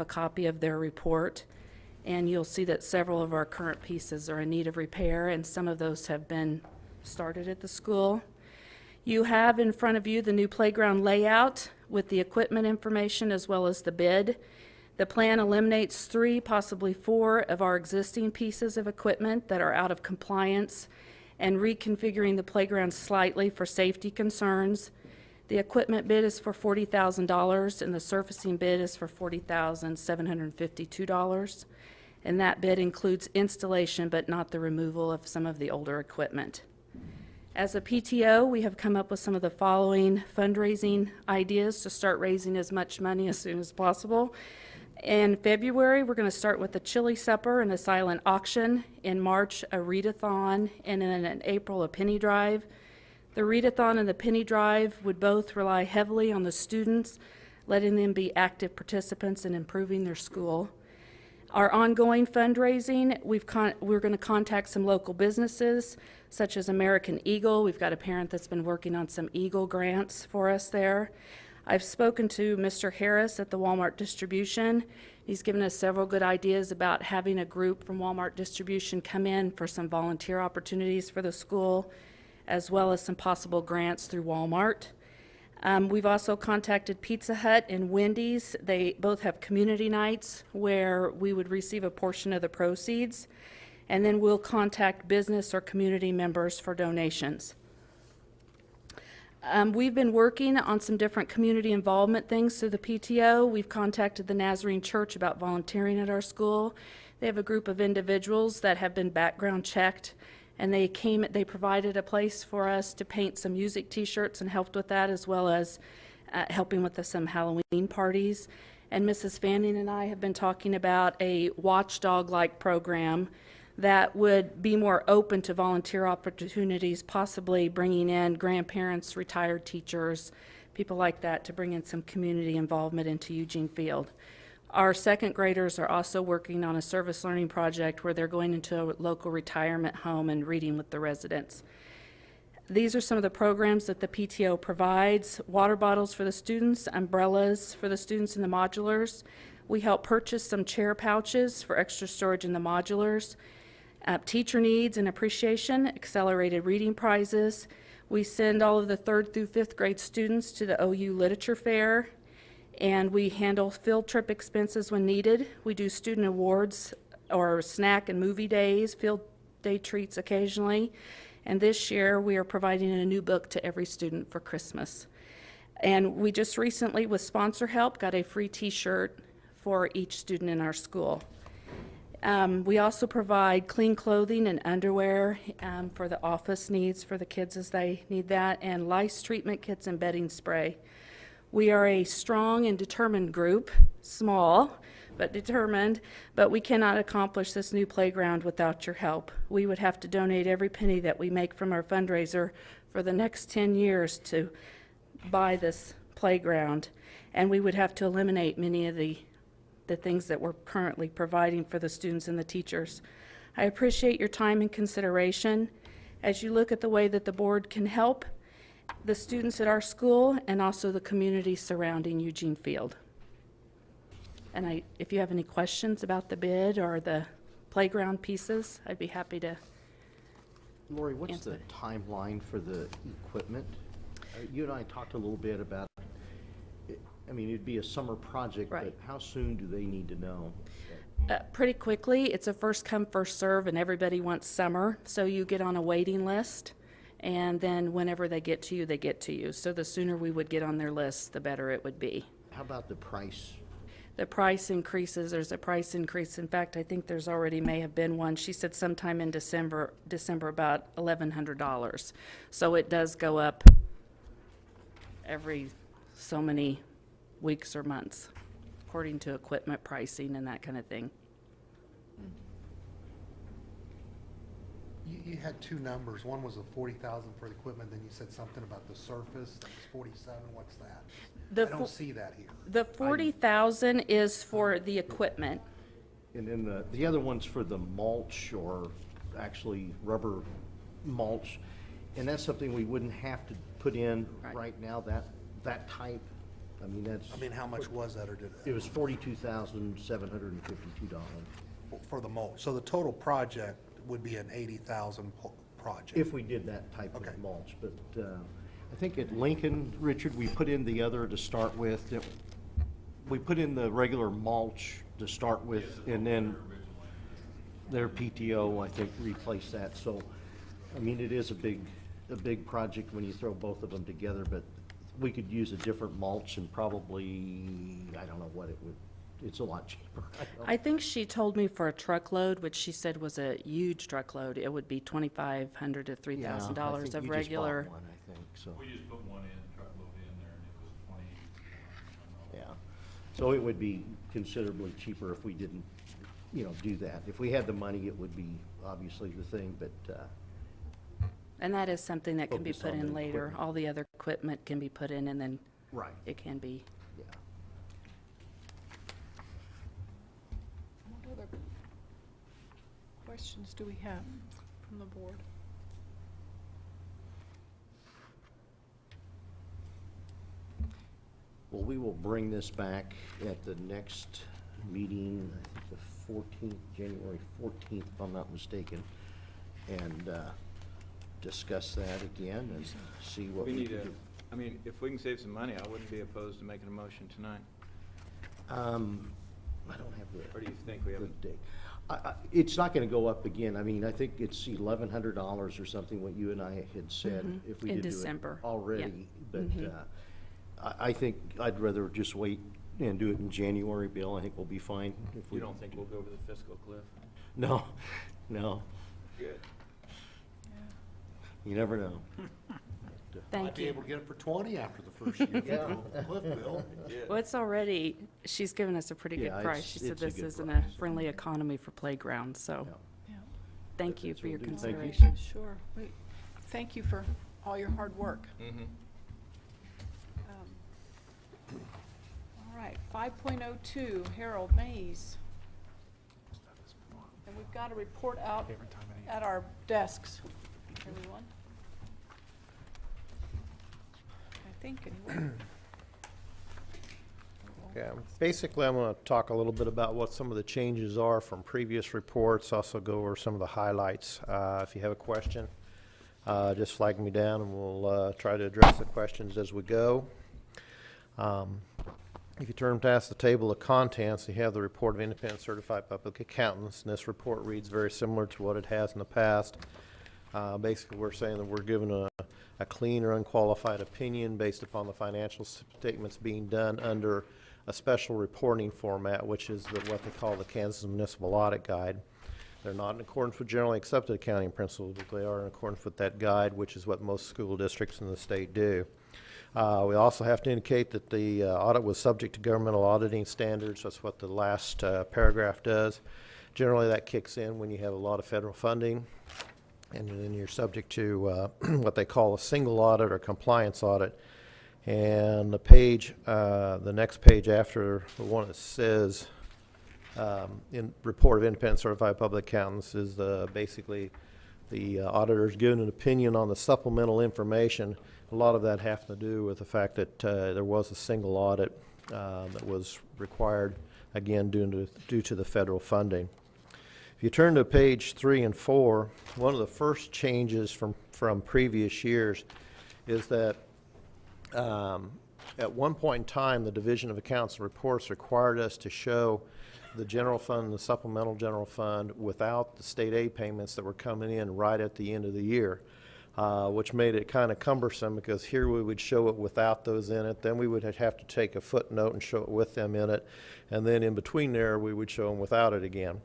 a copy of their report, and you'll see that several of our current pieces are in need of repair, and some of those have been started at the school. You have in front of you the new playground layout with the equipment information as well as the bid. The plan eliminates 3, possibly 4 of our existing pieces of equipment that are out of compliance and reconfiguring the playground slightly for safety concerns. The equipment bid is for $40,000 and the surfacing bid is for $40,752. And that bid includes installation but not the removal of some of the older equipment. As a PTO, we have come up with some of the following fundraising ideas to start raising as much money as soon as possible. In February, we're going to start with a chili supper and a silent auction. In March, a readathon, and then in April, a penny drive. The readathon and the penny drive would both rely heavily on the students, letting them be active participants in improving their school. Our ongoing fundraising, we're going to contact some local businesses, such as American Eagle. We've got a parent that's been working on some Eagle grants for us there. I've spoken to Mr. Harris at the Walmart Distribution. He's given us several good ideas about having a group from Walmart Distribution come in for some volunteer opportunities for the school, as well as some possible grants through Walmart. We've also contacted Pizza Hut and Wendy's. They both have community nights where we would receive a portion of the proceeds, and then we'll contact business or community members for donations. We've been working on some different community involvement things through the PTO. We've contacted the Nazarene Church about volunteering at our school. They have a group of individuals that have been background checked, and they provided a place for us to paint some music t-shirts and helped with that, as well as helping with some Halloween parties. And Mrs. Fanning and I have been talking about a watchdog-like program that would be more open to volunteer opportunities, possibly bringing in grandparents, retired teachers, people like that, to bring in some community involvement into Eugene Field. Our second graders are also working on a service learning project where they're going into a local retirement home and reading with the residents. These are some of the programs that the PTO provides: water bottles for the students, umbrellas for the students in the modulars. We help purchase some chair pouches for extra storage in the modulars. Teacher needs and appreciation, accelerated reading prizes. We send all of the 3rd through 5th grade students to the OU Literature Fair, and we handle field trip expenses when needed. We do student awards or snack and movie days, field day treats occasionally. And this year we are providing a new book to every student for Christmas. And we just recently, with sponsor help, got a free t-shirt for each student in our school. We also provide clean clothing and underwear for the office needs for the kids as they need that, and lice treatment kits and bedding spray. We are a strong and determined group, small but determined, but we cannot accomplish this new playground without your help. We would have to donate every penny that we make from our fundraiser for the next 10 years to buy this playground, and we would have to eliminate many of the things that we're currently providing for the students and the teachers. I appreciate your time and consideration as you look at the way that the board can help the students at our school and also the community surrounding Eugene Field. And if you have any questions about the bid or the playground pieces, I'd be happy to Lori, what's answer the timeline for the equipment? You and I talked a little bit about it. I mean, it'd be a summer project, Right. but how soon do they need to know? Pretty quickly. It's a first come, first serve, and everybody wants summer. So you get on a waiting list, and then whenever they get to you, they get to you. So the sooner we would get on their list, the better it would be. How about the price? The price increases. There's a price increase. In fact, I think there's already may have been one. She said sometime in December about $1,100. So it does go up every so many weeks or months, according to equipment pricing and that kind of thing. You had two numbers. One was a 40,000 for the equipment, then you said something about the surface. That was 47. What's that? I don't see that here. The 40,000 is for the equipment. And then the other one's for the mulch, or actually rubber mulch. And that's something we wouldn't have to put in Right. right now, that type I mean, that's. I mean, how much was that, or did It was $42,752. for the mulch? So the total project would be an 80,000 project? If we did that type Okay. of mulch, but I think at Lincoln, Richard, we put in the other to start with. We put in the regular mulch to start with, and then their PTO, I think, replaced that. So, I mean, it is a big project when you throw both of them together, but we could use a different mulch and probably, I don't know what it would, it's a lot cheaper. I think she told me for a truckload, which she said was a huge truckload, it would be $2,500 to $3,000 of regular. One, I think, so. We just put one in, truckload in there, and it was 20. Yeah, so it would be considerably cheaper if we didn't, do that. If we had the money, it would be obviously the thing, but, And that is something that can be Focus put on in the later. equipment. All the other equipment can be put in, and then right, it can be. yeah. What other questions do we have from the board? Well, we will bring this back at the next meeting, I think the 14th, January 14th, if I'm not mistaken, and discuss that again and see what We we need can to, do. I mean, if we can save some money, I wouldn't be opposed to making a motion tonight. I don't have the. Or do you think we have? the date. It's not gonna go up again. I mean, I think it's $1,100 or something, what you and I had said, Mhm. if we In did do it December. already. But Mhm. I think I'd rather just wait and do it in January, Bill. I think we'll be fine if we. You don't think we'll go over the fiscal cliff? No, no, Good. you never know. Thank Might be you. able to get it for 20 after the first year. Yeah. Cliff Bill. Well, it's already, she's given us a pretty good Yeah, price. it's- She said it's a this good isn't a price. friendly economy for playgrounds, so Yeah. Yeah, thank you That's for your what we'll do. Thank you. consideration. sure. Thank you for all your hard work. Mm-hmm. All right, 5.02, Harold Mays. And we've got a report out at our desks, everyone. I think, anyway. Yeah, basically, I'm going to talk a little bit about what some of the changes are from previous reports, also go over some of the highlights. If you have a question, just flag me down and we'll try to address the questions as we go. If you turn past the table of contents, you have the report of independent certified public accountants, and this report reads very similar to what it has in the past. Basically, we're saying that we're given a clean or unqualified opinion based upon the financial statements being done under a special reporting format, which is what they call the Kansas Municipal Audit Guide. They're not in accordance with generally accepted accounting principles, but they are in accordance with that guide, which is what most school districts in the state do. We also have to indicate that the audit was subject to governmental auditing standards. That's what the last paragraph does. Generally, that kicks in when you have a lot of federal funding, and then you're subject to what they call a single audit or compliance audit. And the next page after the one that says in report of independent certified public accountants is basically the auditors giving an opinion on the supplemental information. A lot of that has to do with the fact that there was a single audit that was required, again, due to the federal funding. If you turn to page 3 and 4, one of the first changes from previous years is that at one point in time, the Division of Accounts and Reports required us to show the general fund and the supplemental general fund without the state aid payments that were coming in right at the end of the year, which made it kind of cumbersome because here we would show it without those in it, then we would have to take a footnote and show it with them in it, and then in between there we would show them without it again.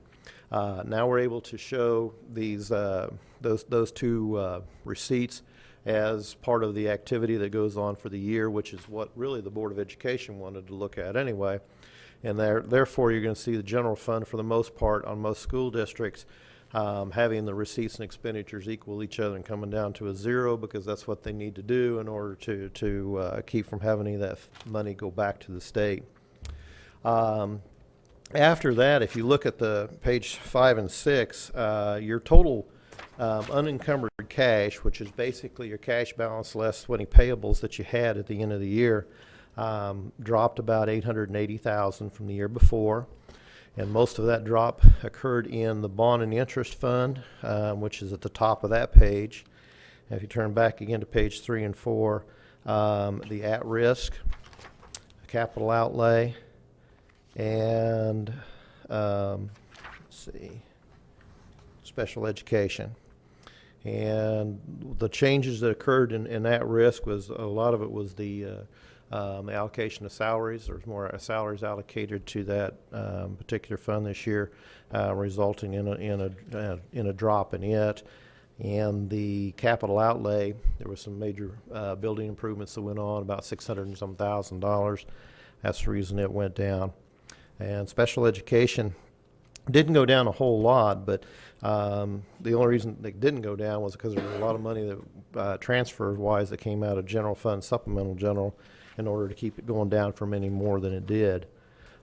Now we're able to show those two receipts as part of the activity that goes on for the year, which is what really the Board of Education wanted to look at anyway. And therefore, you're going to see the general fund, for the most part, on most school districts, having the receipts and expenditures equal each other and coming down to a zero, because that's what they need to do in order to keep from having any of that money go back to the state. After that, if you look at the page 5 and 6, your total unencumbered cash, which is basically your cash balance less any payables that you had at the end of the year, dropped about $880,000 from the year before. And most of that drop occurred in the bond and interest fund, which is at the top of that page. And if you turn back again to page 3 and 4, the at-risk, capital outlay, and let's see, special education. And the changes that occurred in that risk was, a lot of it was the allocation of salaries. There was more salaries allocated to that particular fund this year, resulting in a drop in it. And the capital outlay, there was some major building improvements that went on, about $600 and some thousand. That's the reason it went down. And special education didn't go down a whole lot, but the only reason they didn't go down was because there was a lot of money that transfer-wise that came out of general fund, supplemental general, in order to keep it going down from any more than it did.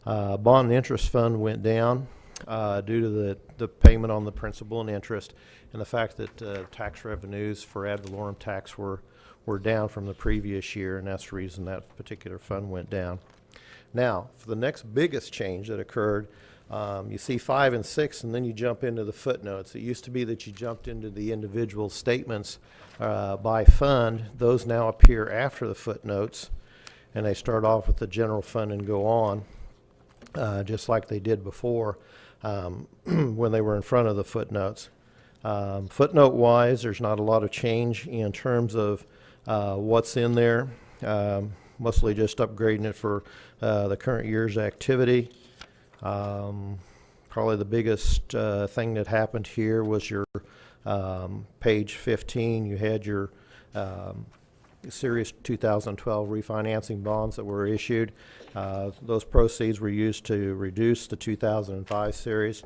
Bond and interest fund went down due to the payment on the principal and interest, and the fact that tax revenues for ad valorem tax were down from the previous year, and that's the reason that particular fund went down. Now, for the next biggest change that occurred, you see 5 and 6, and then you jump into the footnotes. It used to be that you jumped into the individual statements by fund. Those now appear after the footnotes, and they start off with the general fund and go on, just like they did before when they were in front of the footnotes. Footnote-wise, there's not a lot of change in terms of what's in there, mostly just upgrading it for the current year's activity. Probably the biggest thing that happened here was your page 15. You had your Series 2012 refinancing bonds that were issued. Those proceeds were used to reduce the 2005 series.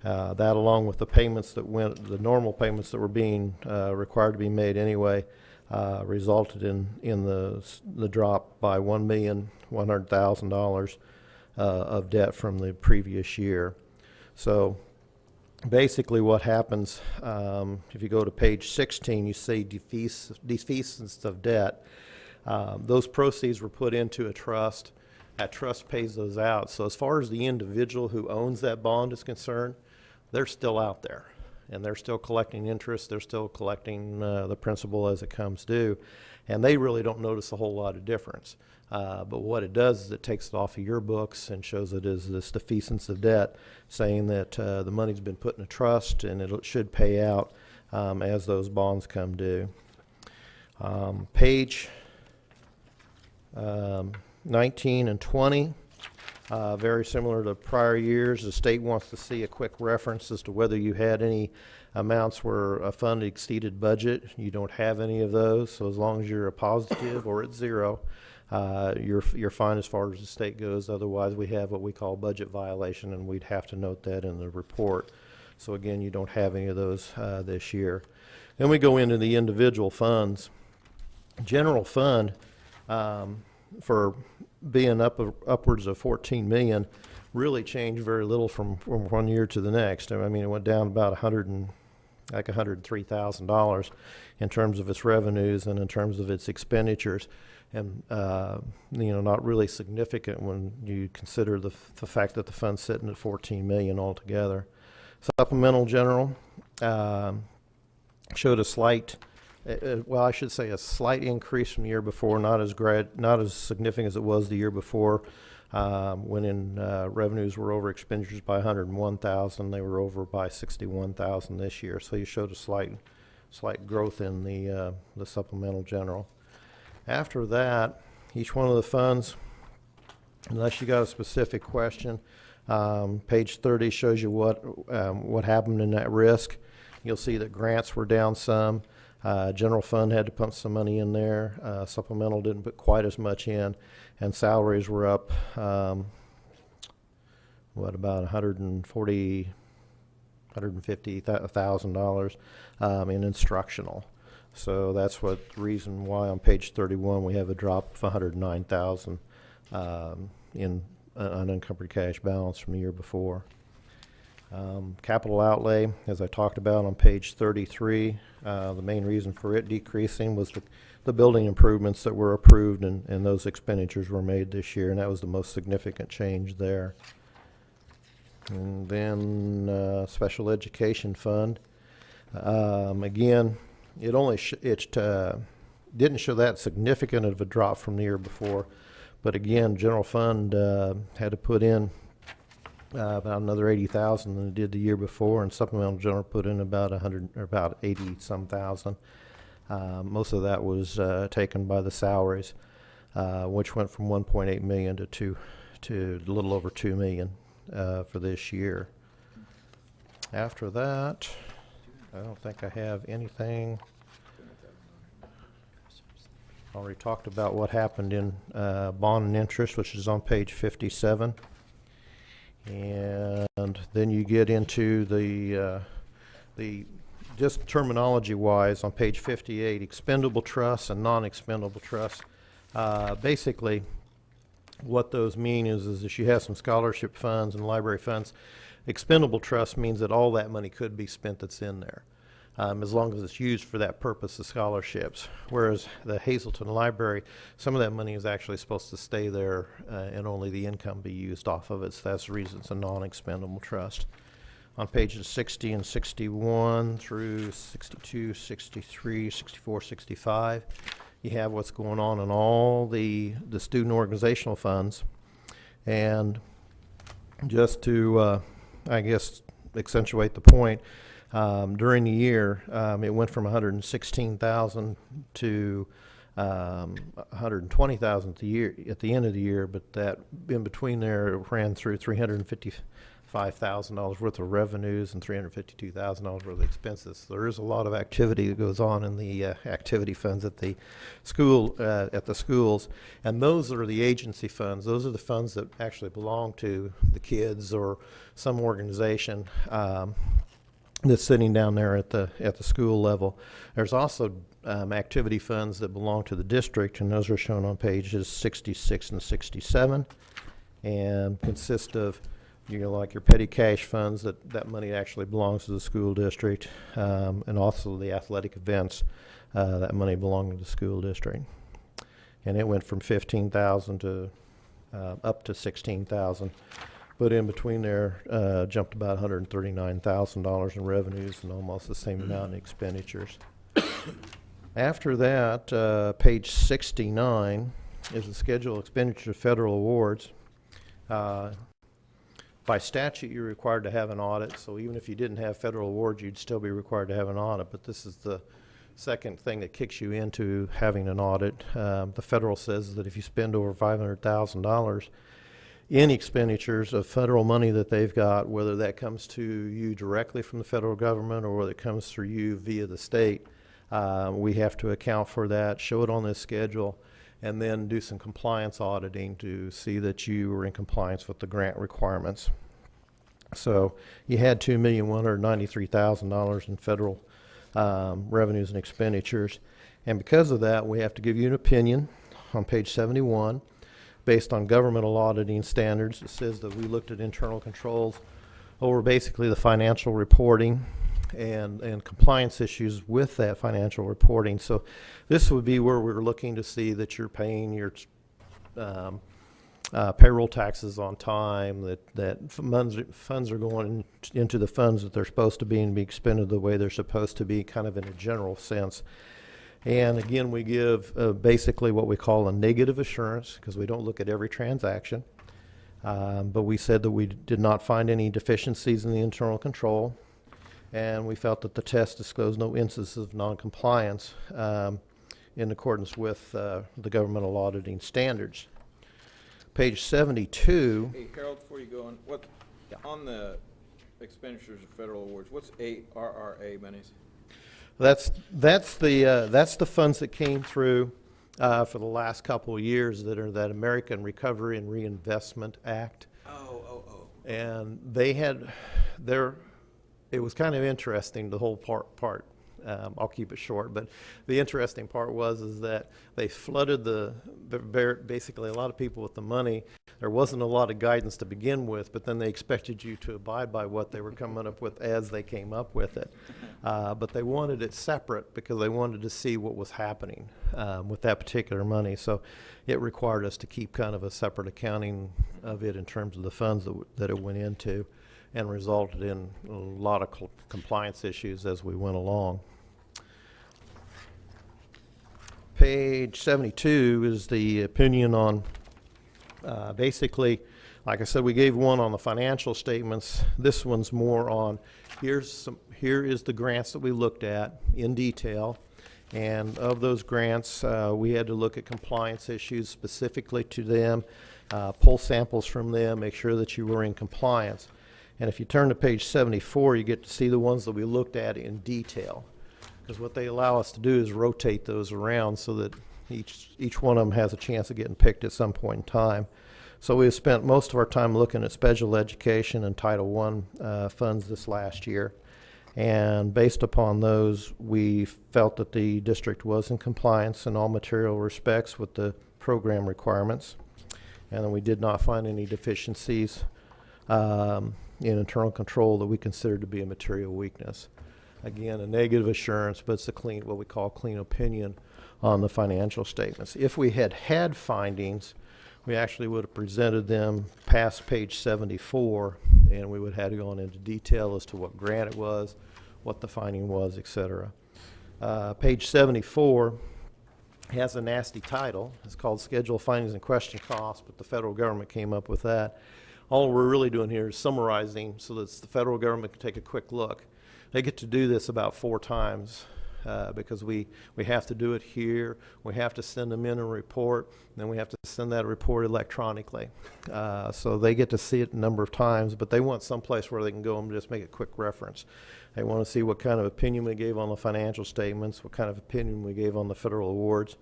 That, along with the payments that went, the normal payments that were being required to be made anyway, resulted in the drop by $1,100,000 of debt from the previous year. So basically what happens, if you go to page 16, you see defeasance of debt. Those proceeds were put into a trust. That trust pays those out. So as far as the individual who owns that bond is concerned, they're still out there, and they're still collecting interest. They're still collecting the principal as it comes due, and they really don't notice a whole lot of difference. But what it does is it takes it off of your books and shows it as this defeasance of debt, saying that the money's been put in a trust and it should pay out as those bonds come due. Page 19 and 20, very similar to prior years. The state wants to see a quick reference as to whether you had any amounts where a fund exceeded budget. You don't have any of those, so as long as you're a positive or at zero, you're fine as far as the state goes. Otherwise, we have what we call budget violation, and we'd have to note that in the report. So again, you don't have any of those this year. Then we go into the individual funds. General fund, for being upwards of 14 million, really changed very little from one year to the next. I mean, it went down about $103,000 in terms of its revenues and in terms of its expenditures, and not really significant when you consider the fact that the fund's sitting at 14 million altogether. Supplemental general showed a slight, I should say a slight increase from the year before, not as significant as it was the year before, when revenues were over expenditures by 101,000. They were over by 61,000 this year. So you showed a slight growth in the supplemental general. After that, each one of the funds, unless you got a specific question, page 30 shows you what happened in that risk. You'll see that grants were down some. General fund had to pump some money in there. Supplemental didn't put quite as much in, and salaries were up, about $150,000 in instructional. So that's the reason why on page 31 we have a drop of $109,000 in unencumbered cash balance from the year before. Capital outlay, as I talked about on page 33, the main reason for it decreasing was the the building improvements that were approved, and those expenditures were made this year, and that was the most significant change there. And then special education fund. Again, it only didn't show that significant of a drop from the year before, but again, general fund had to put in about another 80,000 than it did the year before, and supplemental general put in about 100 or about 80 some thousand. Most of that was taken by the salaries, which went from 1.8 million to a little over 2 million for this year. After that, I don't think I have anything. Already talked about what happened in bond and interest, which is on page 57. And then you get into the just terminology-wise on page 58, expendable trusts and non-expendable trusts. Basically, what those mean is that you have some scholarship funds and library funds. Expendable trust means that all that money could be spent that's in there, as long as it's used for that purpose of scholarships. Whereas the Hazelton Library, some of that money is actually supposed to stay there and only the income be used off of it. So that's the reason it's a non-expendable trust. On pages 60 and 61 through 62, 63, 64, 65, you have what's going on in all the student organizational funds. And just to, I guess, accentuate the point, during the year, it went from 116,000 to 120,000 at the end of the year, but that in between there ran through $355,000 worth of revenues and $352,000 worth of expenses. So there is a lot of activity that goes on in the activity funds at the schools, and those are the agency funds. Those are the funds that actually belong to the kids or some organization that's sitting down there at the school level. There's also activity funds that belong to the district, and those are shown on pages 66 and 67, and consist of, like your petty cash funds, that money actually belongs to the school district, and also the athletic events, that money belonging to the school district. And it went from 15,000 to up to 16,000. But in between there, jumped about $139,000 in revenues and almost the same amount in expenditures. After that, page 69 is the schedule of expenditure of federal awards. By statute, you're required to have an audit, so even if you didn't have federal awards, you'd still be required to have an audit. But this is the second thing that kicks you into having an audit. The federal says that if you spend over $500,000 in expenditures of federal money that they've got, whether that comes to you directly from the federal government or whether it comes through you via the state, we have to account for that, show it on this schedule, and then do some compliance auditing to see that you are in compliance with the grant requirements. So you had $2,193,000 in federal revenues and expenditures, and because of that, we have to give you an opinion on page 71 based on governmental auditing standards. It says that we looked at internal controls over basically the financial reporting and compliance issues with that financial reporting. So this would be where we're looking to see that you're paying your payroll taxes on time, that funds are going into the funds that they're supposed to be and be expended the way they're supposed to be, kind of in a general sense. And again, we give basically what we call a negative assurance, because we don't look at every transaction. But we said that we did not find any deficiencies in the internal control, and we felt that the test disclosed no instances of noncompliance in accordance with the governmental auditing standards. Page 72. Hey, Harold, before you go on, on the expenditures of federal awards, what's ARRA monies? That's the funds that came through for the last couple of years that are that American Recovery and Reinvestment Act. Oh. And they had it was kind of interesting, the whole part. I'll keep it short, but the interesting part is that they flooded basically a lot of people with the money. There wasn't a lot of guidance to begin with, but then they expected you to abide by what they were coming up with as they came up with it. But they wanted it separate because they wanted to see what was happening with that particular money. So it required us to keep kind of a separate accounting of it in terms of the funds that it went into, and resulted in a lot of compliance issues as we went along. Page 72 is the opinion on, basically, like I said, we gave one on the financial statements. This one's more on, here is the grants that we looked at in detail. And of those grants, we had to look at compliance issues specifically to them, pull samples from them, make sure that you were in compliance. And if you turn to page 74, you get to see the ones that we looked at in detail. Because what they allow us to do is rotate those around so that each one of them has a chance of getting picked at some point in time. So we've spent most of our time looking at special education and Title I funds this last year. And based upon those, we felt that the district was in compliance in all material respects with the program requirements. And then we did not find any deficiencies in internal control that we considered to be a material weakness. Again, a negative assurance, but it's a clean, what we call clean opinion on the financial statements. If we had had findings, we actually would have presented them past page 74, and we would have had to go into detail as to what grant it was, what the finding was, etc. Page 74 has a nasty title. It's called Schedule Findings and Question Costs, but the federal government came up with that. All we're really doing here is summarizing so that the federal government can take a quick look. They get to do this about 4 times because we have to do it here. We have to send them in a report, and then we have to send that report electronically. So they get to see it a number of times, but they want someplace where they can go and just make a quick reference. They want to see what kind of opinion we gave on the financial statements, what kind of opinion we gave on the federal awards,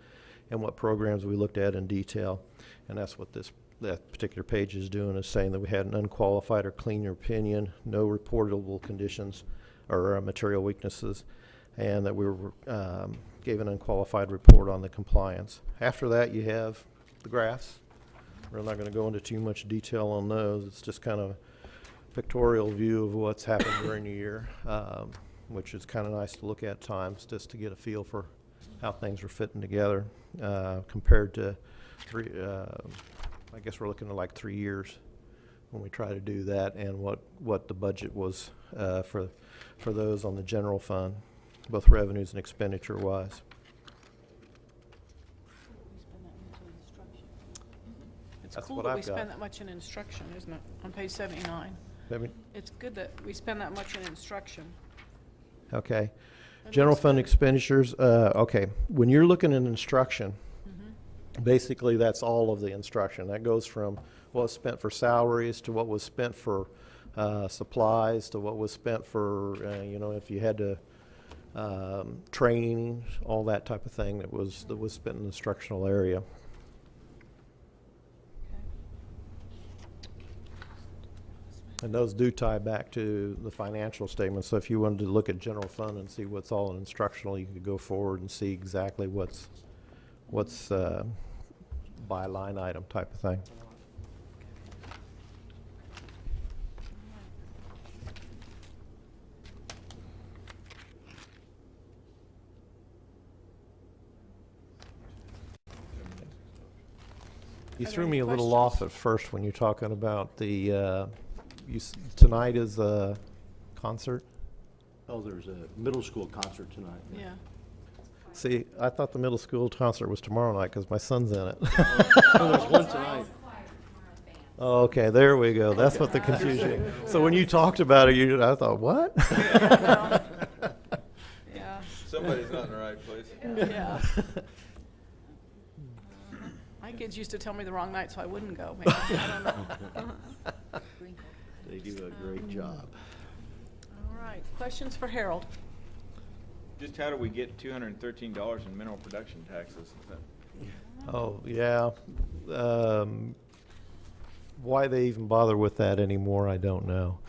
and what programs we looked at in detail. And that's what that particular page is doing, is saying that we had an unqualified or clean opinion, no reportable conditions or material weaknesses, and that we gave an unqualified report on the compliance. After that, you have the graphs. We're not going to go into too much detail on those. It's just kind of a pictorial view of what's happened during the year, which is kind of nice to look at times just to get a feel for how things are fitting together compared to I guess we're looking at like 3 years when we try to do that, and what the budget was for those on the general fund, both revenues and expenditure wise. It's That's cool what that we I've got. spend that much in instruction, isn't it? On page 79. It's good that we spend that much in instruction. Okay. That General looks fund good. expenditures, okay. When you're looking at instruction, basically that's all of the instruction. That goes from what was spent for salaries to what was spent for supplies to what was spent for, if you had to, training, all that type of thing that was spent in the instructional area. And those do tie back to the financial statements. So if you wanted to look at general fund and see what's all in instructional, you could go forward and see exactly what's by line item type of thing. You Are threw there me any a little questions? off at first when you're talking about the, tonight is a concert? Oh, there's a middle school concert tonight. Yeah. See, I thought the middle school concert was tomorrow night because my son's in it. Oh, there's one tonight. Oh, okay, there we go. That's what the confusion. So when you talked about it, I thought, what? Yeah. Somebody's not in the right place. Yeah. My kids used to tell me the wrong night, so I wouldn't go. Maybe. I don't know. They do a great job. All right. Questions for Harold? Just how do we get $213 in mineral production taxes? Is that- Oh, yeah. Why they even bother with that anymore, I don't know.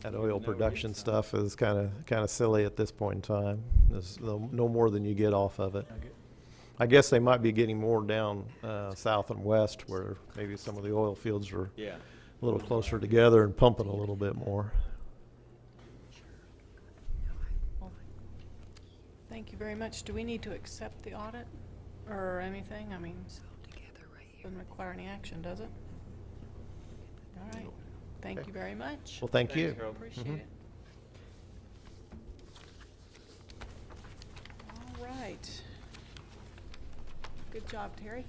That oil production stuff is kind of silly at this point in time. There's no more than you get off of it. I guess they might be getting more down south and west where maybe some of the oil fields are Yeah. a little closer together and pumping a little bit more. Well, thank you very much. Do we need to accept the audit or anything? I mean, doesn't require any action, does it? All right. Thank you very much. Well, thank you. Harold. Appreciate it. All right. Good job, Terry.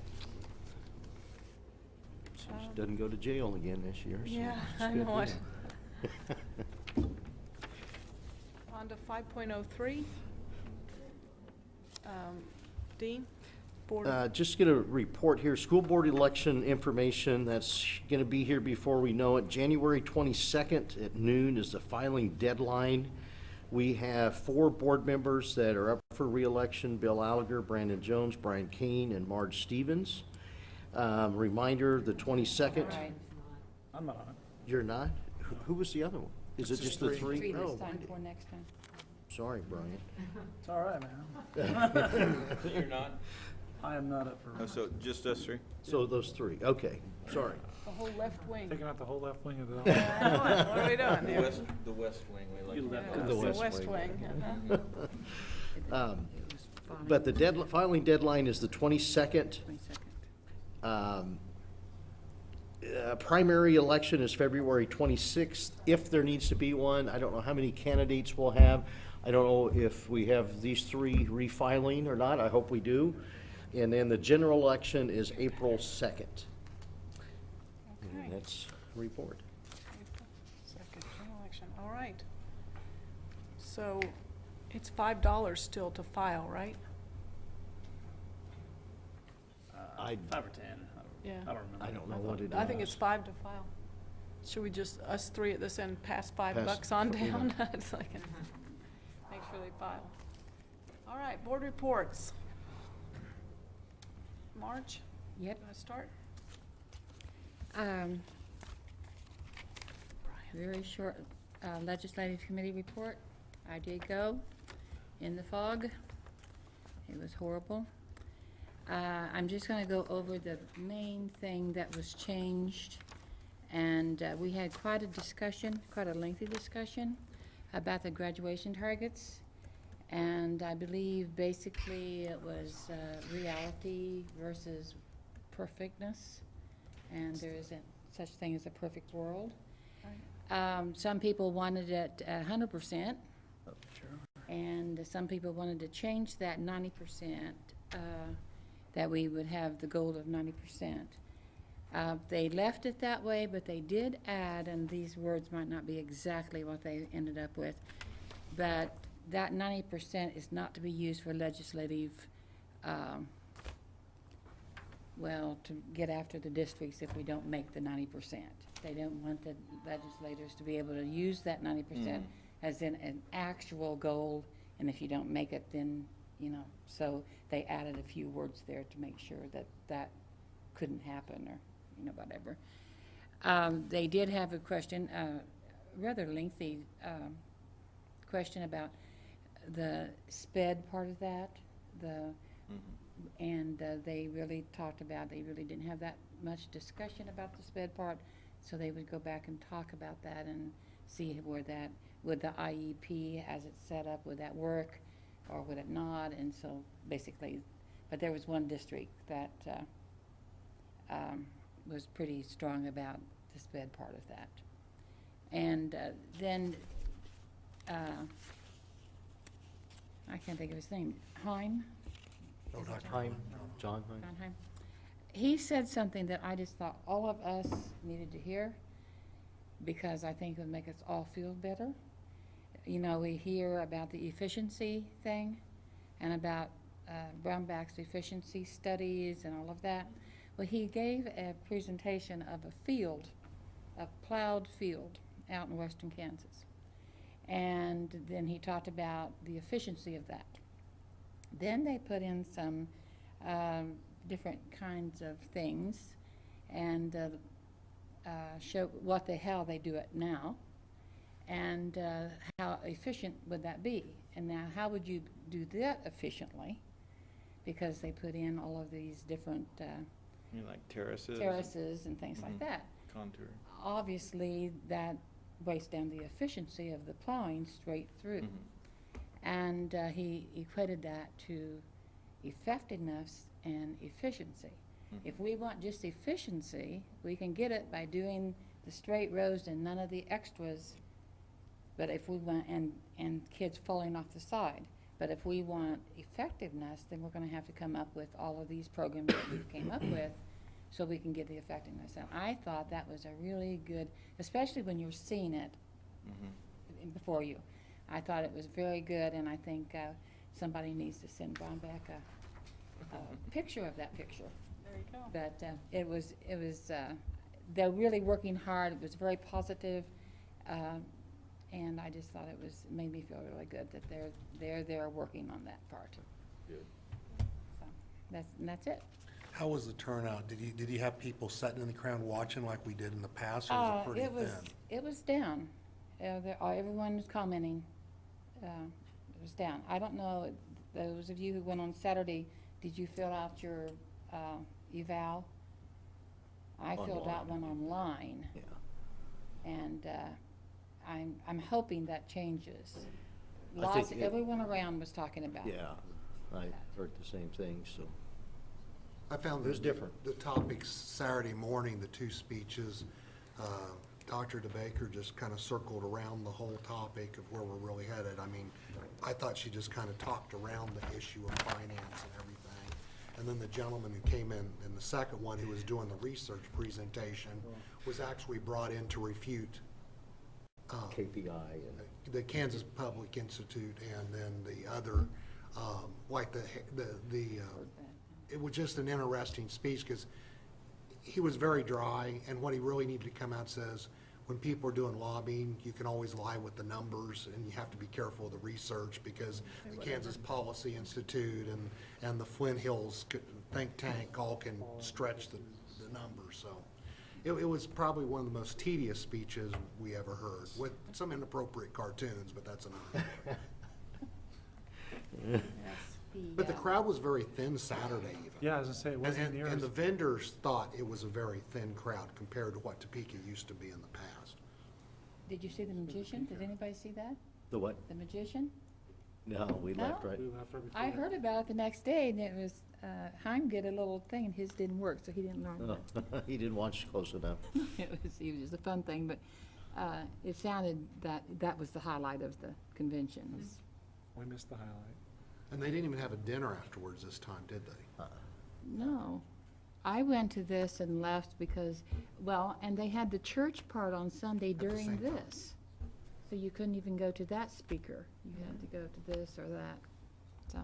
So she doesn't go to jail again this year. So Yeah, it's I good know it. deal. On to 5.03. Dean, board. Just going to report here, school board election information that's going to be here before we know it. January 22nd at noon is the filing deadline. We have 4 board members that are up for reelection: Bill Alliger, Brandon Jones, Brian Kane, and Marge Stevens. Reminder, the 22nd. I'm not on it. You're not? Who was the other one? Is it just the 3? Three Oh, this time, 4 next time. sorry, Brian. It's all right, man. You're not? I am not up for, So just us 3? So those 3, okay, sorry. The whole left wing. taking out the whole left wing of the. I know it. What are we doing The here? west wing, we like. You to left call it. The It's west wing. wing. Uh-huh. But the filing deadline is the 22nd. 22nd. Primary election is February 26th, if there needs to be one. I don't know how many candidates we'll have. I don't know if we have these 3 refiling or not. I hope we do. And then the general election is April 2nd. Okay. And that's report. Second general election. All right. So it's $5 still to file, right? I 5 or 10. Yeah. I don't remember. I don't know what it is. I think it's 5 to file. Should we just, us 3 at this end, pass $5 Pass- on yeah. down? It's like, make sure they file. All right, board reports. Marge, Yep. you want to start? Very short legislative committee report. I did go in the fog. It was horrible. I'm just going to go over the main thing that was changed. And we had quite a discussion, quite a lengthy discussion about the graduation targets. And I believe basically it was reality versus perfectness. And there isn't such thing as a perfect world. Some people wanted it 100%. And some people wanted to change that 90%, that we would have the goal of 90%. They left it that way, but they did add, and these words might not be exactly what they ended up with, but that 90% is not to be used for legislative, well, to get after the districts if we don't make the 90%. They don't want the legislators to be able to use that 90% as in an actual goal, and if you don't make it, then, you know, so they added a few words there to make sure that that couldn't happen, or, you know, whatever. They did have a question, rather lengthy question about the SPED part of that, and they really talked about, they really didn't have that much discussion about the SPED part, so they would go back and talk about that and see where that, would the IEP as it's set up, would that work or would it not? And so basically, but there was one district that was pretty strong about the SPED part of that. And then, I can't think of his name, Heim? No, Dr. Heim, John Heim. John Heim. He said something that I just thought all of us needed to hear, because I think it would make us all feel better. You know, we hear about the efficiency thing and about Brownback's efficiency studies and all of that. Well, he gave a presentation of a field, a plowed field out in western Kansas. And then he talked about the efficiency of that. Then they put in some different kinds of things and show how they do it now. And how efficient would that be? And now, how would you do that efficiently? Because they put in all of these different You mean like terraces? terraces and things like Mhm. that. Contour. Obviously, that weighs down the efficiency of the plowing straight through. Mhm. And he equated that to effectiveness and efficiency. Mhm. If we want just efficiency, we can get it by doing the straight rows and none of the extras. But if we want, and kids falling off the side. But if we want effectiveness, then we're gonna have to come up with all of these programs that we came up with so we can get the effectiveness. And I thought that was a really good, especially when you're seeing it Mhm. before you. I thought it was very good, and I think somebody needs to send Brownback a picture of that picture. There you go. But it was, they're really working hard. It was very positive, and I just thought it made me feel really good that they're working on that part. Good. So that's it. How was the turnout? Did you have people sitting in the crowd watching like we did in the past, or was it pretty thin? It was down. Everyone was commenting. It was down. I don't know, those of you who went on Saturday, did you fill out your eval? I filled out one online, Yeah. and I'm hoping that changes. I think it- Everyone around was talking about it. Yeah, I heard the same thing, so. I found It was different. the topics Saturday morning, the two speeches, Dr. DeBaker just kind of circled around the whole topic of where we're really headed. I mean, I thought she just kind of talked around the issue of finance and everything. And then the gentleman who came in the second one, who was doing the research presentation, was actually brought in to refute KPI and. the Kansas Public Institute and then the other, like it was just an interesting speech because he was very dry, and what he really needed to come out says, when people are doing lobbying, you can always lie with the numbers, and you have to be careful of the research because the Kansas Policy Institute and the Flint Hills think tank all can stretch the numbers, so. It was probably one of the most tedious speeches we ever heard, with some inappropriate cartoons, but that's another. But the crowd was very thin Saturday even. Yeah, as I say, it wasn't near And as, the vendors thought it was a very thin crowd compared to what Topeka used to be in the past. Did you see the magician? Did anybody see that? The what? The magician? No, we left, No? right? we left right before I that. heard about it the next day, and it was, Chaim did a little thing, and his didn't work, so he didn't learn Oh, He didn't watch close enough. it was just a fun thing, but it sounded that was the highlight of the convention. We missed the highlight. And they didn't even have a dinner afterwards this time, did they? No. I went to this and left because, well, and they had the church part on Sunday the during same time. this. So you couldn't even go to that speaker. You had to go to this or that. So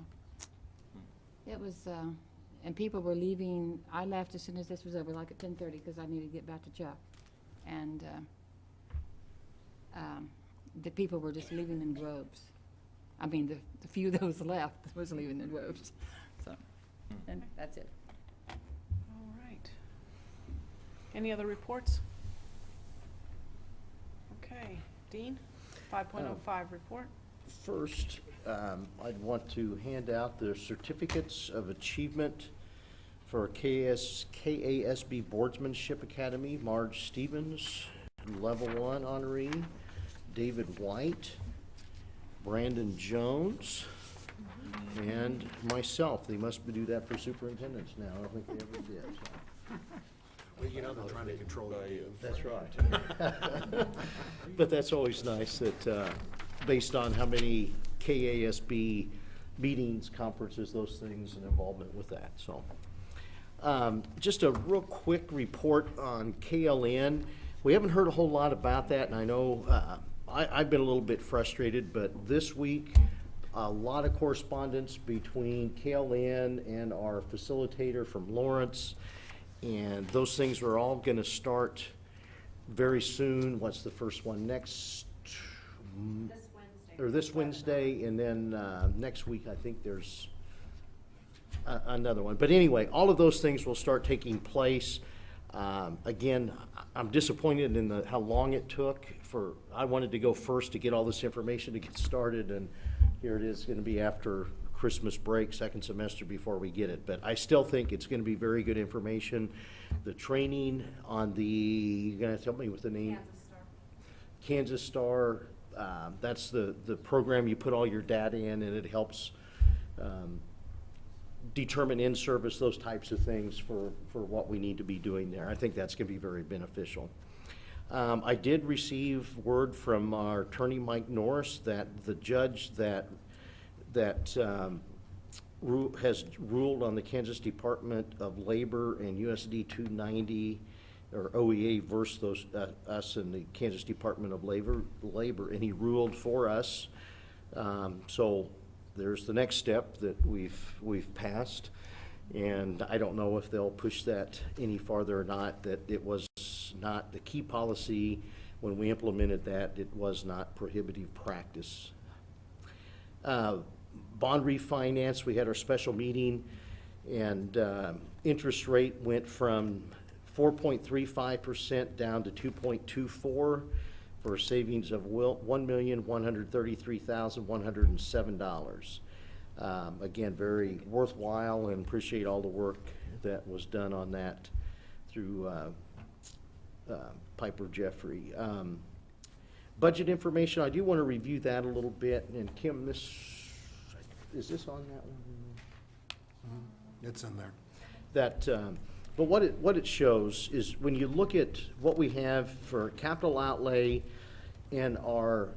it was, and people were leaving. I left as soon as this was over, like at 10:30, because I needed to get back to Chuck. And the people were just leaving in droves. I mean, the few that was left was leaving in droves. So, and that's it. All right. Any other reports? Okay, Dean, 5.05 report. First, I'd want to hand out the certificates of achievement for KASB Boardsmanship Academy, Marge Stevens, Level 1 honoree, David White, Brandon Jones, and myself. They must do that for superintendents now. I don't think they ever did. so. Well, you know they're trying to control you. That's right. But that's always nice that, based on how many KASB meetings, conferences, those things, and involvement with that, so. Just a real quick report on KLN. We haven't heard a whole lot about that, and I know, I've been a little bit frustrated, but this week, a lot of correspondence between KLN and our facilitator from Lawrence. And those things are all gonna start very soon. What's the first one? Next? This Wednesday. Or this Wednesday, and then, next week, I think there's another one. But anyway, all of those things will start taking place. Again, I'm disappointed in how long it took I wanted to go first to get all this information to get started, and here it is gonna be after Christmas break, second semester before we get it. But I still think it's gonna be very good information. The training on you're gonna tell me what the name? Kansas Star, that's the program you put all your data in, and it helps determine in-service, those types of things for what we need to be doing there. I think that's going to be very beneficial. I did receive word from our attorney, Mike Norris, that the judge that has ruled on the Kansas Department of Labor and USD 290, or OEA versus us and the Kansas Department of Labor, and he ruled for us. So there's the next step that we've passed, and I don't know if they'll push that any farther or not, that it was not the key policy when we implemented that, it was not prohibitive practice. Bond refinance, we had our special meeting, and interest rate went from 4.35% down to 2.24 for a savings of $1,133,107. Again, very worthwhile, and appreciate all the work that was done on that through Piper Jeffrey. Budget information, I do want to review that a little bit, and Kim, is this on that one? It's in there. But what it shows is when you look at what we have for capital outlay and our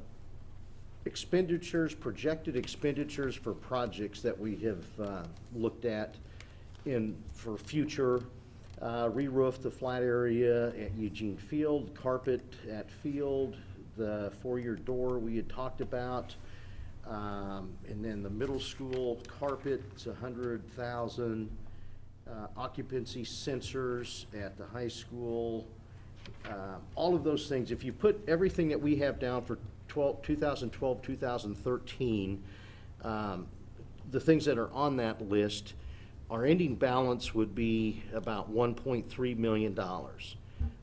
expenditures, projected expenditures for projects that we have looked at for future, re-roof the flat area at Eugene Field, carpet at Field, the four-year door we had talked about, and then the middle school carpet, it's $100,000. Occupancy sensors at the high school, all of those things. If you put everything that we have down for 2012, 2013, the things that are on that list, our ending balance would be about $1.3 million.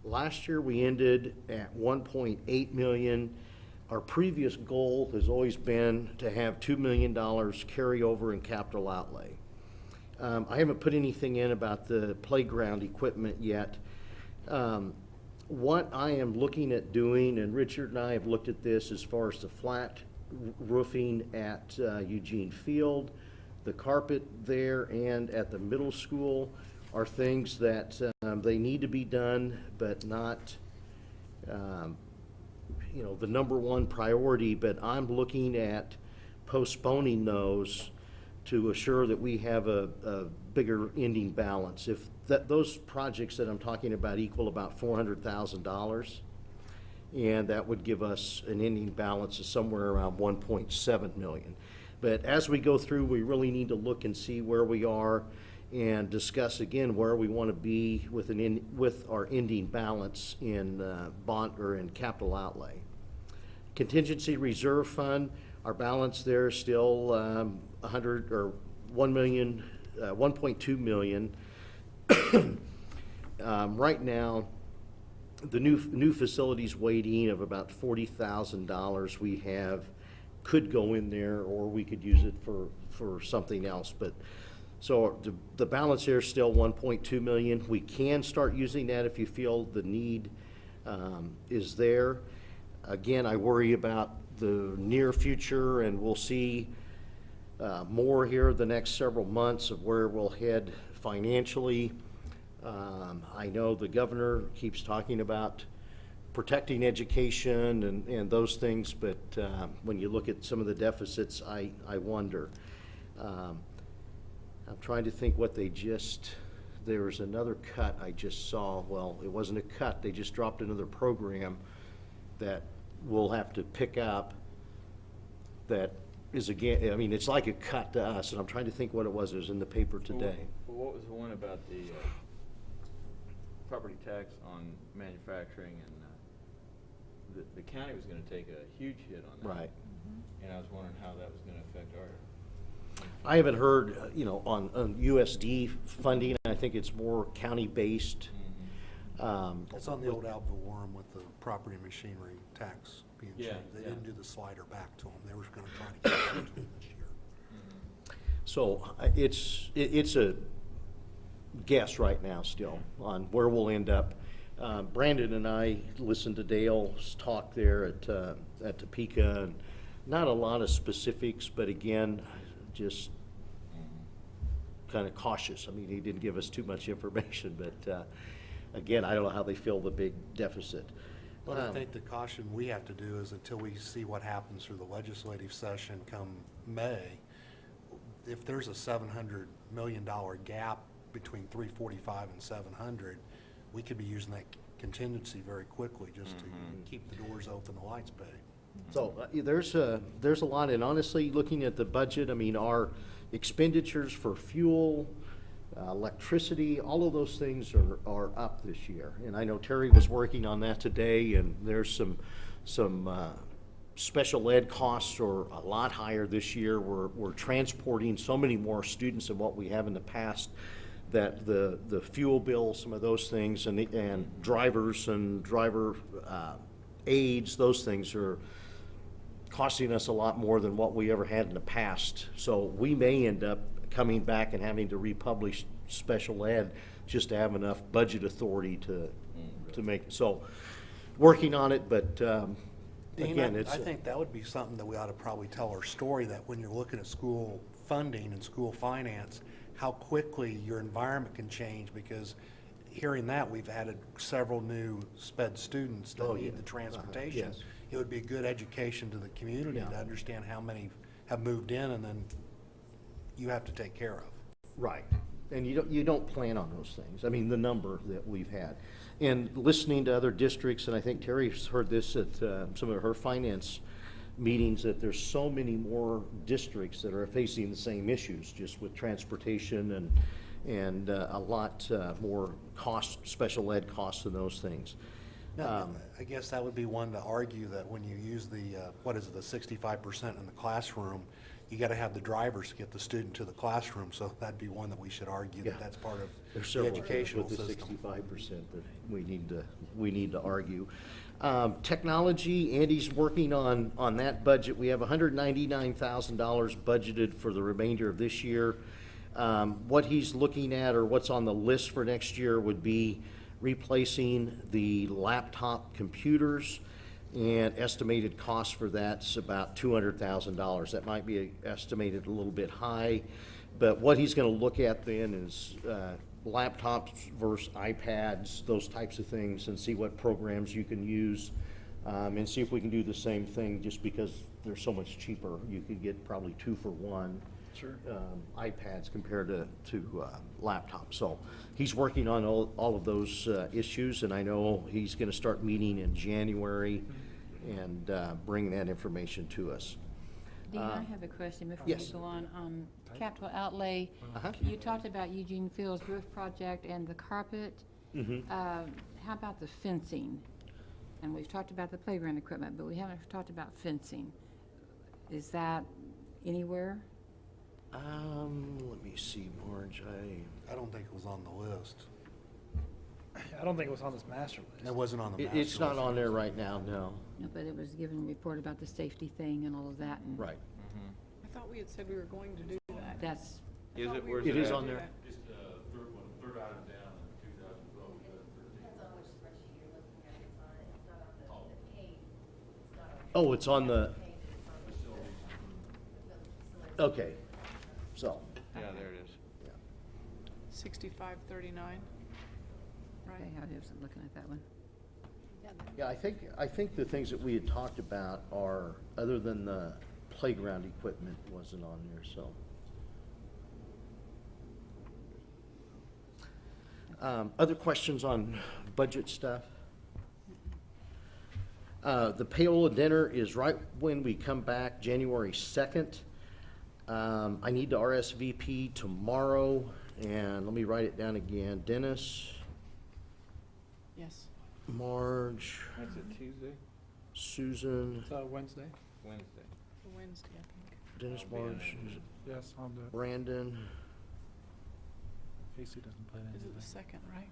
Last year we ended at $1.8 million. Our previous goal has always been to have $2 million carry over in capital outlay. I haven't put anything in about the playground equipment yet. What I am looking at doing, and Richard and I have looked at this as far as the flat roofing at Eugene Field, the carpet there and at the middle school are things that they need to be done, but not the number one priority. But I'm looking at postponing those to assure that we have a bigger ending balance. If those projects that I'm talking about equal about $400,000, and that would give us an ending balance of somewhere around 1.7 million. But as we go through, we really need to look and see where we are and discuss again where we want to be with our ending balance in bond or in capital outlay. Contingency reserve fund, our balance there is still 1.2 million. Right now, the new facilities waiting of about $40,000 we have could go in there, or we could use it for something else. But so the balance here is still 1.2 million. We can start using that if you feel the need is there. Again, I worry about the near future, and we'll see more here the next several months of where we'll head financially. I know the governor keeps talking about protecting education and those things, but when you look at some of the deficits, I wonder. I'm trying to think what there was another cut I just saw. Well, it wasn't a cut, they just dropped another program that we'll have to pick up that is, again, I mean, it's like a cut to us, and I'm trying to think what it was. It was in the paper today. Well, what was the one about the property tax on manufacturing, and the county was gonna take a huge hit on that? Right. And I was wondering how that was gonna affect our. I haven't heard, on USD funding. I think it's more county-based. It's on the old ad valorem with the property and machinery tax being Yeah, changed. They yeah. didn't do the slider back to them. They were gonna try to get it back to them this year. So it's a guess right now still on where we'll end up. Brandon and I listened to Dale's talk there at Topeka, and not a lot of specifics, but again, just kind of cautious. I mean, he didn't give us too much information, but again, I don't know how they fill the big deficit. But I think the caution we have to do is until we see what happens through the legislative session come May, if there's a $700 million gap between 345 and 700, we could be using that contingency very quickly just to keep the doors open, the lights paid. So there's a lot, and honestly, looking at the budget, I mean, our expenditures for fuel, electricity, all of those things are up this year. And I know Terry was working on that today, and there's some special ed costs are a lot higher this year. We're transporting so many more students than what we have in the past, that the fuel bill, some of those things, and drivers and driver aids, those things are costing us a lot more than what we ever had in the past. So we may end up coming back and having to republish special ed just to have enough budget authority to make it. So working on it, but Dean, again, it's. I think that would be something that we ought to probably tell our story, that when you're looking at school funding and school finance, how quickly your environment can change, because hearing that, we've added several new sped students that Oh, yeah. need the transportation. Yes. It would be a good education to the community Yeah. to understand how many have moved in and then you have to take care of. Right, and you don't plan on those things. I mean, the number that we've had. And listening to other districts, and I think Terry's heard this at some of her finance meetings, that there's so many more districts that are facing the same issues, just with transportation and a lot more cost, special ed costs and those things. Now, I guess that would be one to argue that when you use the, what is it, the 65% in the classroom, you gotta have the drivers to get the student to the classroom, so that'd be one that we should argue Yeah. that that's part of There's the several educational with the system. 65% that we need to argue. Technology, Andy's working on that budget. We have $199,000 budgeted for the remainder of this year. What he's looking at, or what's on the list for next year, would be replacing the laptop computers, and estimated cost for that's about $200,000. That might be estimated a little bit high, but what he's gonna look at then is laptops versus iPads, those types of things, and see what programs you can use, and see if we can do the same thing. Just because they're so much cheaper, you could get probably 2 for 1. Sure. iPads compared to laptops. So he's working on all of those issues, and I know he's going to start meeting in January and bring that information to us. Dean, I have a question before yes. you go on. Capital outlay, Uh-huh. you talked about Eugene Field's roof project and the carpet. How about the fencing? And we've talked about the playground equipment, but we haven't talked about fencing. Is that anywhere? Let me see, Marge. I don't think it was on the list. I don't think it was on this master list. It wasn't on the master It's not list. on there right now, no. No, but it was given a report about the safety thing and all of that. And Right. I thought we had said we were going to do that. That's, I Is thought it, we where's were It is at? on there. Just, third item down in 2012, 2013. Oh, it's on the, okay, so. Yeah, there it is. 6539, right? okay, I was looking at that one. Yeah, I think the things that we had talked about are, other than the playground equipment wasn't on there, so. Other questions on budget stuff? The payroll and dinner is right when we come back, January 2nd. I need to RSVP tomorrow, and let me write it down again. Dennis, Yes. Marge, That's it, Tuesday, Susan, It's Wednesday. Wednesday. Wednesday, I think. Dennis, I'll be on Marge, it. Yes, I'll do it. Brandon. Casey doesn't play Is that. it the second, right?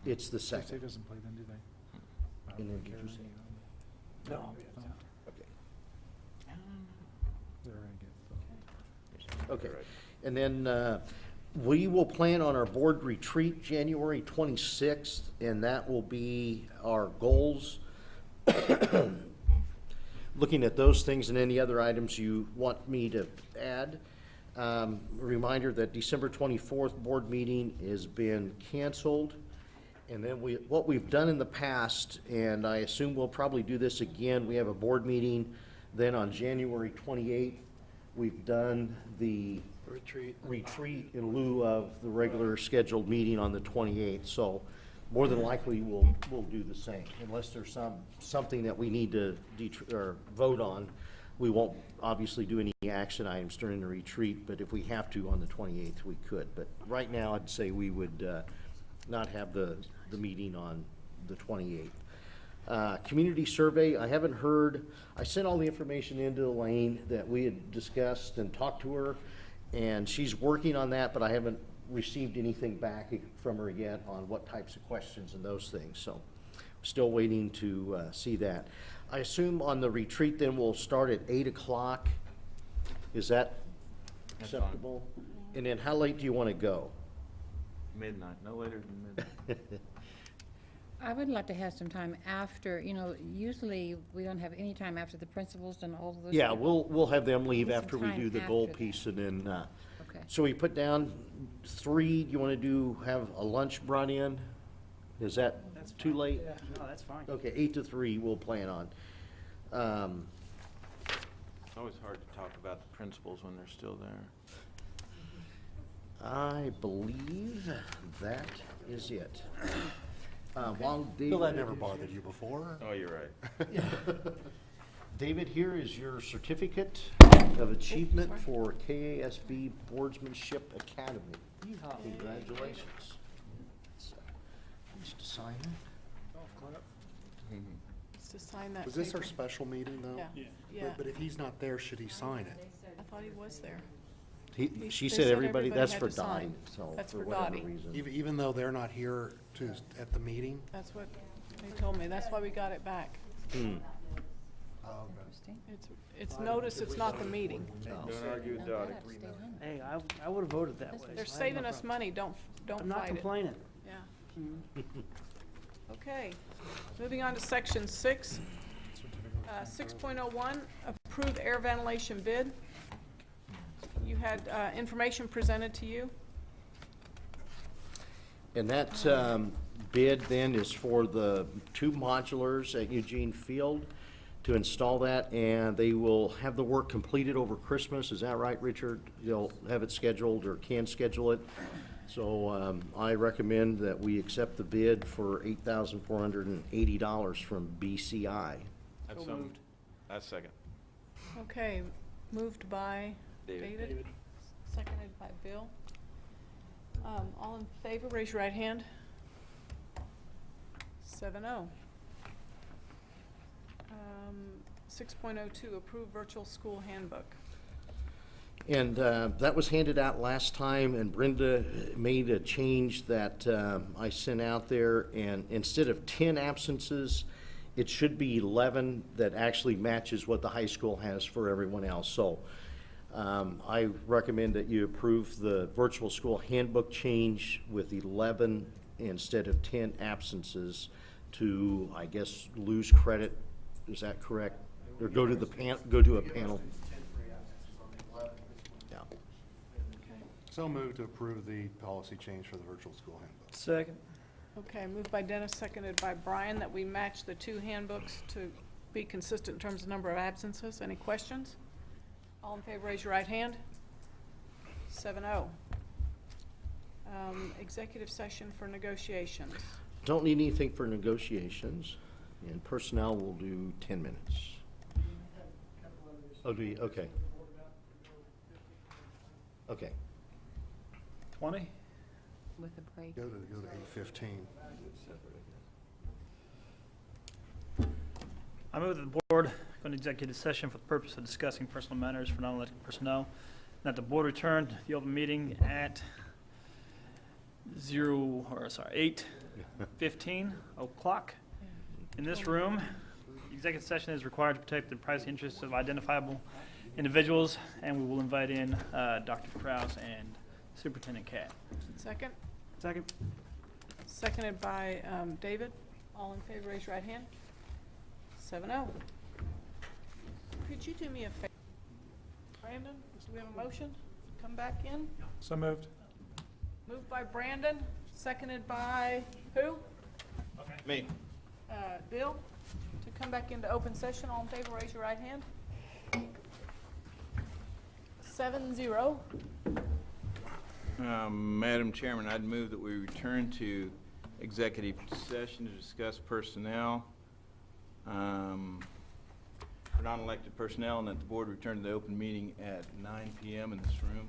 It's the State second. doesn't play then, do they? And then did you say? No. I'll be out. Okay. They're gonna get, Okay, and then we will plan on our board retreat January 26th, and that will be our goals. Looking at those things and any other items you want me to add. Reminder that December 24th board meeting has been canceled. And then what we've done in the past, and I assume we'll probably do this again, we have a board meeting. Then on January 28th, we've done the retreat in lieu of the regular scheduled meeting on the 28th. So more than likely, we'll do the same. Unless there's something that we need to vote on, we won't obviously do any action items during the retreat, but if we have to on the 28th, we could. But right now, I'd say we would not have the meeting on the 28th. Community survey, I haven't heard, I sent all the information into Elaine that we had discussed and talked to her, and she's working on that, but I haven't received anything back from her yet on what types of questions and those things, so still waiting to see that. I assume on the retreat then we'll start at 8 o'clock. Is that That's fine. acceptable? And then how late do you want to go? Midnight, no later than midnight. I would like to have some time after, usually we don't have any time after the principals and all of those. Yeah, people. we'll have them leave Need some after we time do the goal after that. piece, and then, Okay. so we put down 3, you want to have a lunch brought in? Is that That's too fine. late? Yeah, no, that's fine. Okay, 8 to 3 we'll plan on. It's always hard to talk about the principals when they're still there. I believe that is it. While Bill, that David, never bothered you before? Oh, you're right. David, here is your certificate of achievement for KASB Boardsmanship Academy. Congratulations. Needs to sign it. It's to sign that Was this our paper. special meeting, though? Yeah, yeah. But if he's not there, should he sign it? I thought he was there. She They said everybody, that's had for to sign. Donnie, so That's for for whatever Dottie. reason. Even though they're not here at the meeting? That's what they told me. That's why we got it back. Hmm. Interesting. It's notice, it's not the meeting. Don't argue with Now Dottie. that stayed home. Hey, I would have voted that way. They're so I They're have no saving us problem. money. Don't I'm not fight it. complaining. Yeah. Okay, moving on to section 6. 6.01, approve air ventilation bid. You had information presented to you. And that bid then is for the 2 modulars at Eugene Field to install that, and they will have the work completed over Christmas. Is that right, Richard? They'll have it scheduled or can schedule it. So I recommend that we accept the bid for $8,480 from BCI. That's so moved. That's second. Okay, moved by David. David, seconded by Bill. All in favor, raise your right hand. 7-0. 6.02, approve virtual school handbook. And that was handed out last time, and Brenda made a change that I sent out there, and instead of 10 absences, it should be 11 that actually matches what the high school has for everyone else. So I recommend that you approve the virtual school handbook change with 11 instead of 10 absences to, I guess, lose credit. Is that correct? Or go to the go to a panel. Yeah. So moved to approve the policy change for the virtual school handbook. Second. Okay, moved by Dennis, seconded by Brian, that we match the 2 handbooks to be consistent in terms of number of absences. Any questions? All in favor, raise your right hand. 7-0. Executive session for negotiations. Don't need anything for negotiations, and personnel will do 10 minutes. Oh, do you? Okay. Okay. 20? With a break. Go to 8:15. I move that the board go into executive session for the purpose of discussing personal matters for non-elected personnel, and that the board return to the open meeting at 8:15. 15 o'clock in this room. Executive session is required to protect the privacy interests of identifiable individuals, and we will invite in Dr. Kraus and Superintendent Cat. Second? Second. Seconded by David. All in favor, raise your right hand. 7-0. Could you do me a favor? Brandon, do we have a motion? Come back in? So moved. Moved by Brandon, seconded by who? Me. Bill, to come back into open session. All in favor, raise your right hand. 7-0. Madam Chairman, I'd move that we return to executive session to discuss personnel for non-elected personnel, and that the board return to the open meeting at 9 p.m. in this room.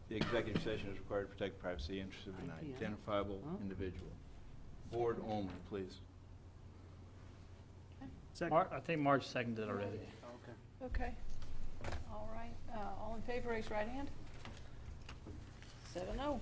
The executive session is required to protect the privacy interests of an identifiable individual. Board only, please. I think Marge seconded already. Okay. All right. All in favor, raise your right hand. 7-0.